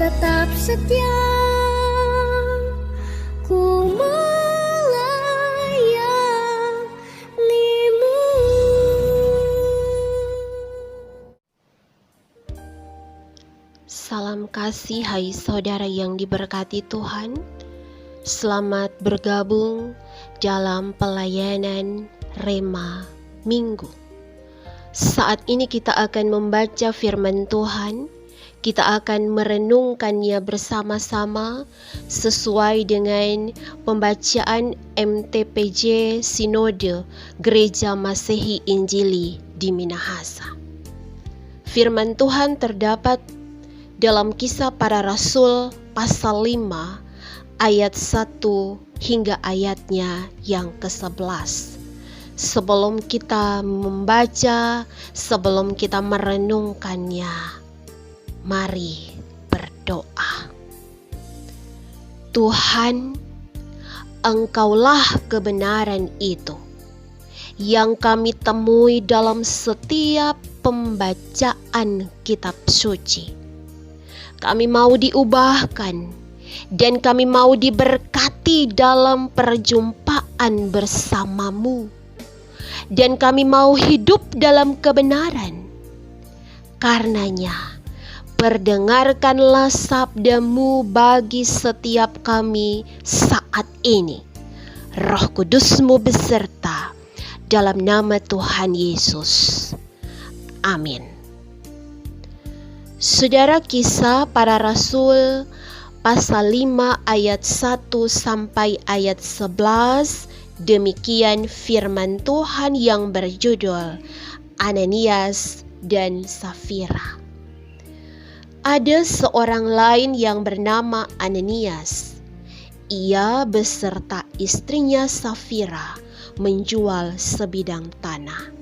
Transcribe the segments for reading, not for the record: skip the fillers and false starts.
tetap setia, ku melayanimu. Salam kasih, hai saudara yang diberkati Tuhan. Selamat bergabung dalam pelayanan Rema Minggu. Saat ini kita akan membaca firman Tuhan. Kita akan merenungkannya bersama-sama sesuai dengan pembacaan MTPJ Sinode Gereja Masehi Injili di Minahasa. Firman Tuhan terdapat dalam Kisah Para Rasul pasal 5 ayat 1 hingga ayatnya yang ke-11. Sebelum kita membaca, sebelum kita merenungkannya, mari berdoa. Tuhan, Engkaulah kebenaran itu yang kami temui dalam setiap pembacaan kitab suci. Kami mau diubahkan dan kami mau diberkati dalam perjumpaan bersamamu, dan kami mau hidup dalam kebenaran. Karenanya, perdengarkanlah sabda-Mu bagi setiap kami saat ini. Roh Kudus-Mu beserta, dalam nama Tuhan Yesus. Amin. Saudara, Kisah Para Rasul pasal 5 ayat 1 sampai ayat 11, demikian firman Tuhan yang berjudul Ananias dan Safira. Ada seorang lain yang bernama Ananias. Ia beserta istrinya Safira menjual sebidang tanah.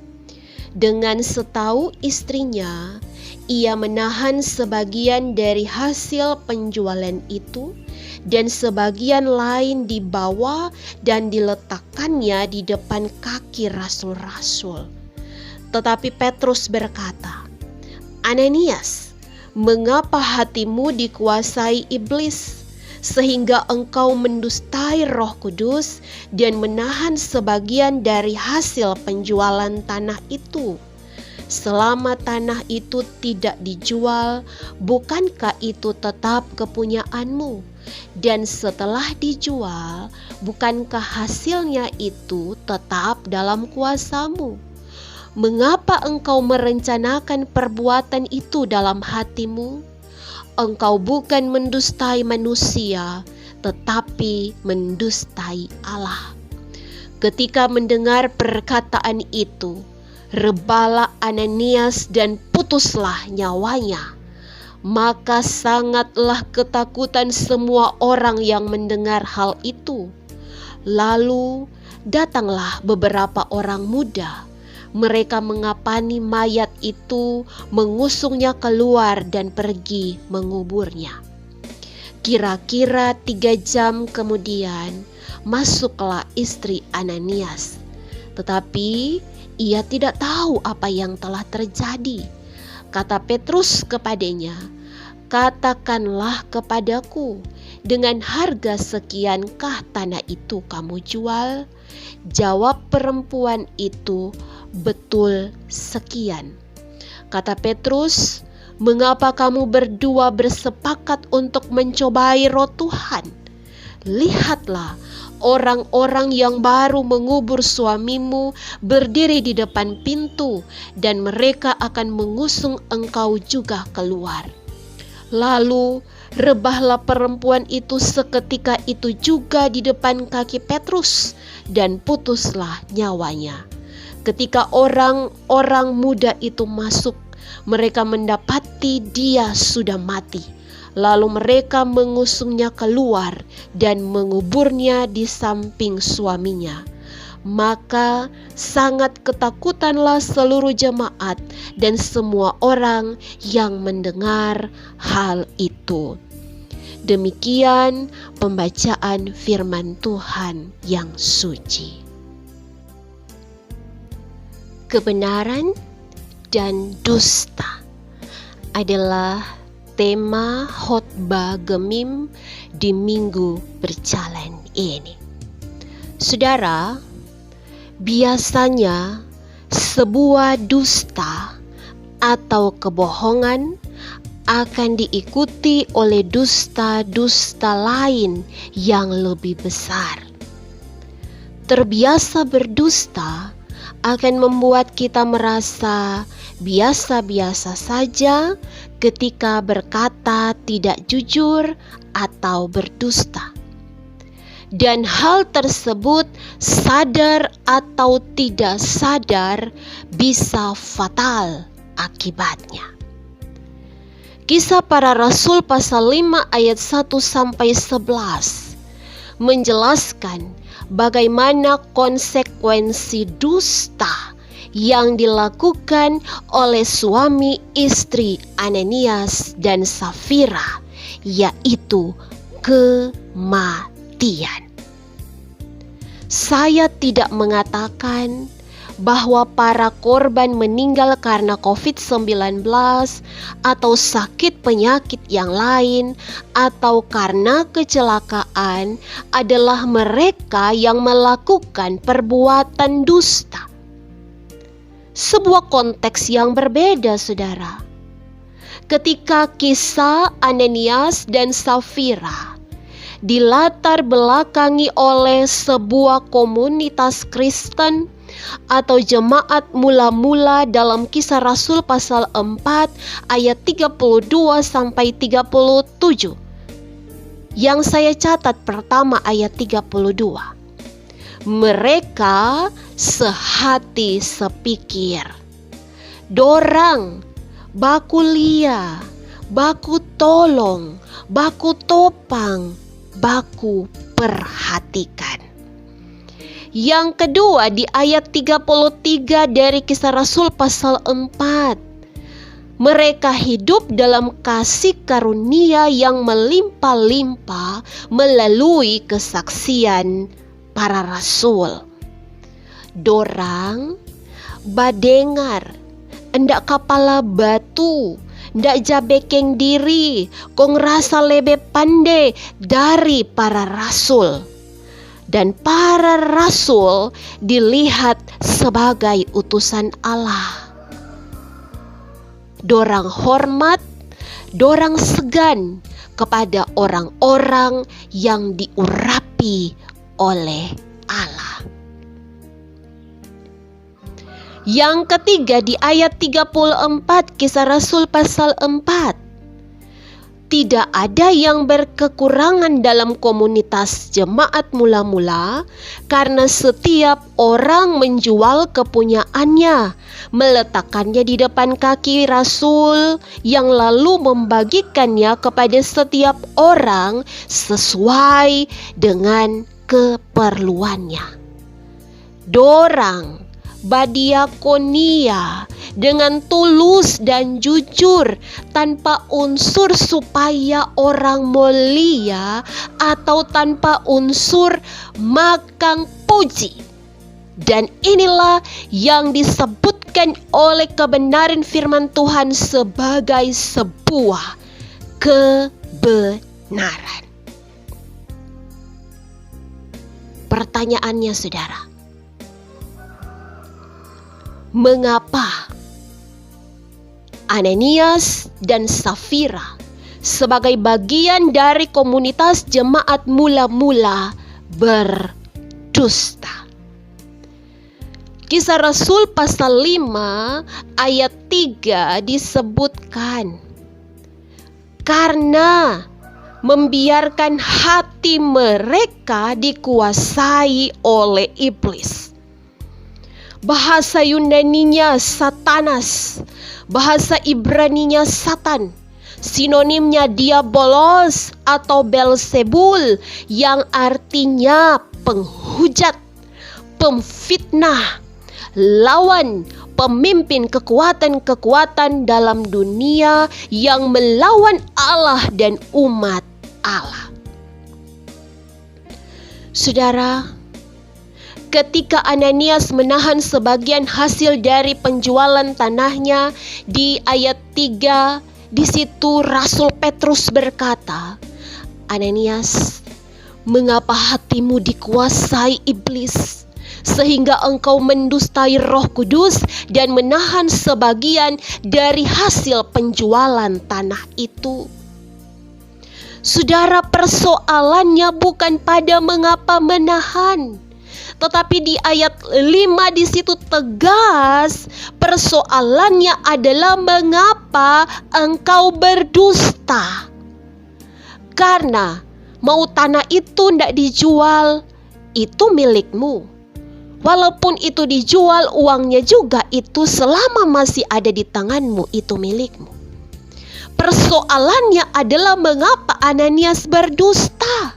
Dengan setahu istrinya, ia menahan sebagian dari hasil penjualan itu dan sebagian lain dibawa dan diletakkannya di depan kaki rasul-rasul. Tetapi Petrus berkata, "Ananias, mengapa hatimu dikuasai iblis, sehingga engkau mendustai Roh Kudus dan menahan sebagian dari hasil penjualan tanah itu? Selama tanah itu tidak dijual, bukankah itu tetap kepunyaanmu? Dan setelah dijual, bukankah hasilnya itu tetap dalam kuasamu? Mengapa engkau merencanakan perbuatan itu dalam hatimu? Engkau bukan mendustai manusia, tetapi mendustai Allah." Ketika mendengar perkataan itu, rebalah Ananias dan putuslah nyawanya. Maka sangatlah ketakutan semua orang yang mendengar hal itu. Lalu datanglah beberapa orang muda. Mereka mengapani mayat itu, mengusungnya keluar dan pergi menguburnya. Kira-kira 3 jam kemudian, masuklah istri Ananias. Tetapi ia tidak tahu apa yang telah terjadi. Kata Petrus kepadanya, "Katakanlah kepadaku, dengan harga sekiankah tanah itu kamu jual?" Jawab perempuan itu, "Betul sekian." Kata Petrus, "Mengapa kamu berdua bersepakat untuk mencobai roh Tuhan? Lihatlah, orang-orang yang baru mengubur suamimu berdiri di depan pintu, dan mereka akan mengusung engkau juga keluar." Lalu rebahlah perempuan itu seketika itu juga di depan kaki Petrus, dan putuslah nyawanya. Ketika orang-orang muda itu masuk, mereka mendapati dia sudah mati. Lalu mereka mengusungnya keluar dan menguburnya di samping suaminya. Maka sangat ketakutanlah seluruh jemaat dan semua orang yang mendengar hal itu. Demikian pembacaan firman Tuhan yang suci. Kebenaran dan dusta adalah tema khotbah Gemim di minggu berjalan ini. Saudara, biasanya sebuah dusta atau kebohongan akan diikuti oleh dusta-dusta lain yang lebih besar. Terbiasa berdusta akan membuat kita merasa biasa-biasa saja ketika berkata tidak jujur atau berdusta. Dan hal tersebut, sadar atau tidak sadar, bisa fatal akibatnya. Kisah Para Rasul pasal 5 ayat 1-11 menjelaskan bagaimana konsekuensi dusta yang dilakukan oleh suami istri Ananias dan Safira, yaitu kematian. Saya tidak mengatakan bahwa para korban meninggal karena COVID-19 atau sakit penyakit yang lain atau karena kecelakaan adalah mereka yang melakukan perbuatan dusta. Sebuah konteks yang berbeda, saudara. Ketika kisah Ananias dan Safira dilatar belakangi oleh sebuah komunitas Kristen atau jemaat mula-mula dalam Kisah Rasul pasal 4 ayat 32-37. Yang saya catat pertama ayat 32. Mereka sehati sepikir. Dorang baku lia, baku tolong, baku topang, baku perhatikan. Yang kedua di ayat 33 dari Kisah Rasul pasal 4. Mereka hidup dalam kasih karunia yang melimpah-limpah melalui kesaksian para rasul. Dorang badengar, endak kepala batu, ndak jabekeng diri, kong rasa lebih pandai dari para rasul. Dan para rasul dilihat sebagai utusan Allah. Dorang hormat, dorang segan kepada orang-orang yang diurapi oleh Allah. Yang ketiga di ayat 34 Kisah Rasul pasal 4. Tidak ada yang berkekurangan dalam komunitas jemaat mula-mula karena setiap orang menjual kepunyaannya, meletakkannya di depan kaki Rasul yang lalu membagikannya kepada setiap orang sesuai dengan keperluannya. Dorang badiakonia dengan tulus dan jujur tanpa unsur supaya orang mulia atau tanpa unsur makang puji. Dan inilah yang disebutkan oleh kebenaran firman Tuhan sebagai sebuah kebenaran. Pertanyaannya, saudara, mengapa Ananias dan Safira sebagai bagian dari komunitas jemaat mula-mula berdusta? Kisah Rasul pasal 5 ayat 3 disebutkan, karena membiarkan hati mereka dikuasai oleh iblis. Bahasa Yunaninya Satanas, bahasa Ibraninya Satan, sinonimnya diabolos atau Belzebul yang artinya penghujat, pemfitnah, lawan, pemimpin kekuatan-kekuatan dalam dunia yang melawan Allah dan umat Allah. Saudara, ketika Ananias menahan sebagian hasil dari penjualan tanahnya di ayat 3 Di situ Rasul Petrus berkata, "Ananias, mengapa hatimu dikuasai iblis, sehingga engkau mendustai Roh Kudus dan menahan sebagian dari hasil penjualan tanah itu?" Saudara, persoalannya bukan pada mengapa menahan, tetapi di ayat 5 di situ tegas, persoalannya adalah mengapa engkau berdusta. Karena mau tanah itu tidak dijual, itu milikmu. Walaupun itu dijual, uangnya juga itu selama masih ada di tanganmu, itu milikmu. Persoalannya adalah mengapa Ananias berdusta.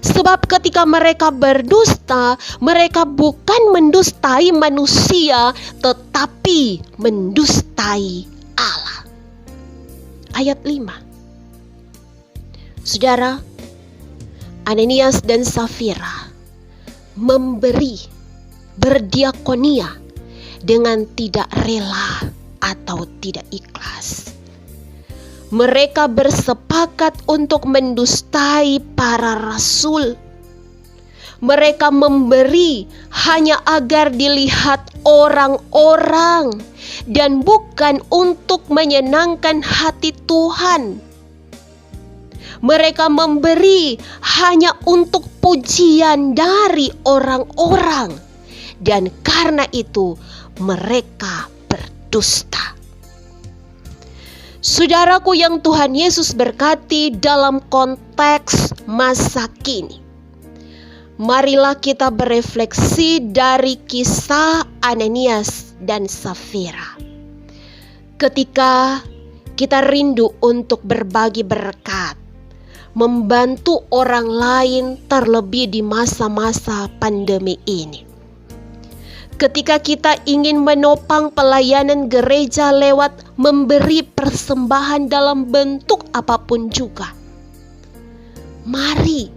Sebab ketika mereka berdusta, mereka bukan mendustai manusia, tetapi mendustai Allah. Ayat 5. Saudara, Ananias dan Safira memberi, berdiakonia dengan tidak rela atau tidak ikhlas. Mereka bersepakat untuk mendustai para rasul. Mereka memberi hanya agar dilihat orang-orang dan bukan untuk menyenangkan hati Tuhan. Mereka memberi hanya untuk pujian dari orang-orang, dan karena itu mereka berdusta. Saudaraku yang Tuhan Yesus berkati, dalam konteks masa kini, marilah kita berefleksi dari kisah Ananias dan Safira. Ketika kita rindu untuk berbagi berkat, membantu orang lain, terlebih di masa-masa pandemi ini. Ketika kita ingin menopang pelayanan gereja lewat memberi persembahan dalam bentuk apapun juga, mari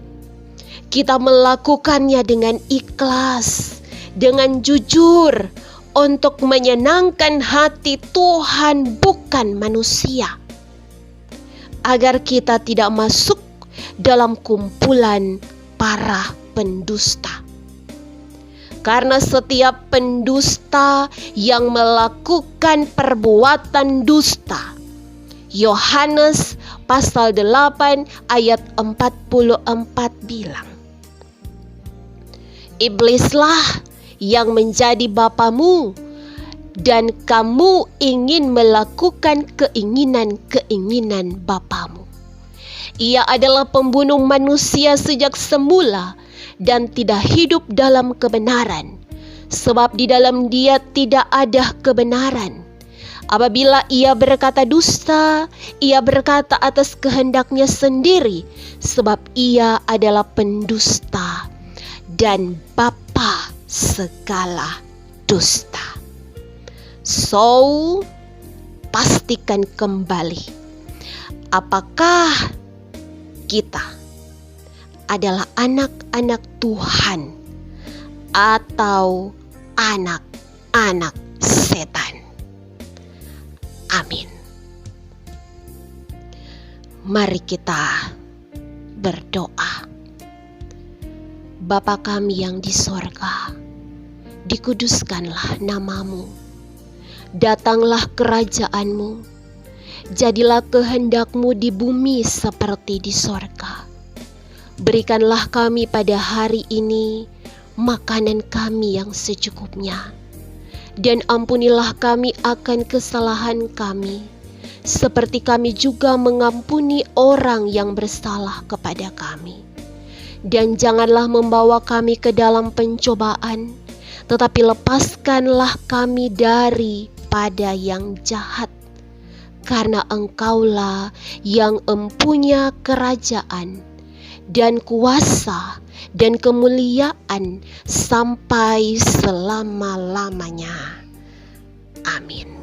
kita melakukannya dengan ikhlas, dengan jujur, untuk menyenangkan hati Tuhan bukan manusia, agar kita tidak masuk dalam kumpulan para pendusta. Karena setiap pendusta yang melakukan perbuatan dusta, Yohanes pasal 8 ayat 44 bilang, "Iblislah yang menjadi bapamu, dan kamu ingin melakukan keinginan-keinginan bapamu. Ia adalah pembunuh manusia sejak semula dan tidak hidup dalam kebenaran, sebab di dalam dia tidak ada kebenaran. Apabila ia berkata dusta, ia berkata atas kehendaknya sendiri, sebab ia adalah pendusta dan bapa segala dusta." So, pastikan kembali, apakah kita adalah anak-anak Tuhan atau anak-anak setan. Amin. Mari kita berdoa. Bapa kami yang di sorga, dikuduskanlah namamu. Datanglah kerajaanmu. Jadilah kehendakmu di bumi seperti di sorga. Berikanlah kami pada hari ini makanan kami yang secukupnya. Dan ampunilah kami akan kesalahan kami, seperti kami juga mengampuni orang yang bersalah kepada kami. Dan janganlah membawa kami ke dalam pencobaan, tetapi lepaskanlah kami daripada yang jahat. Karena Engkaulah yang empunya kerajaan dan kuasa dan kemuliaan sampai selama-lamanya. Amin.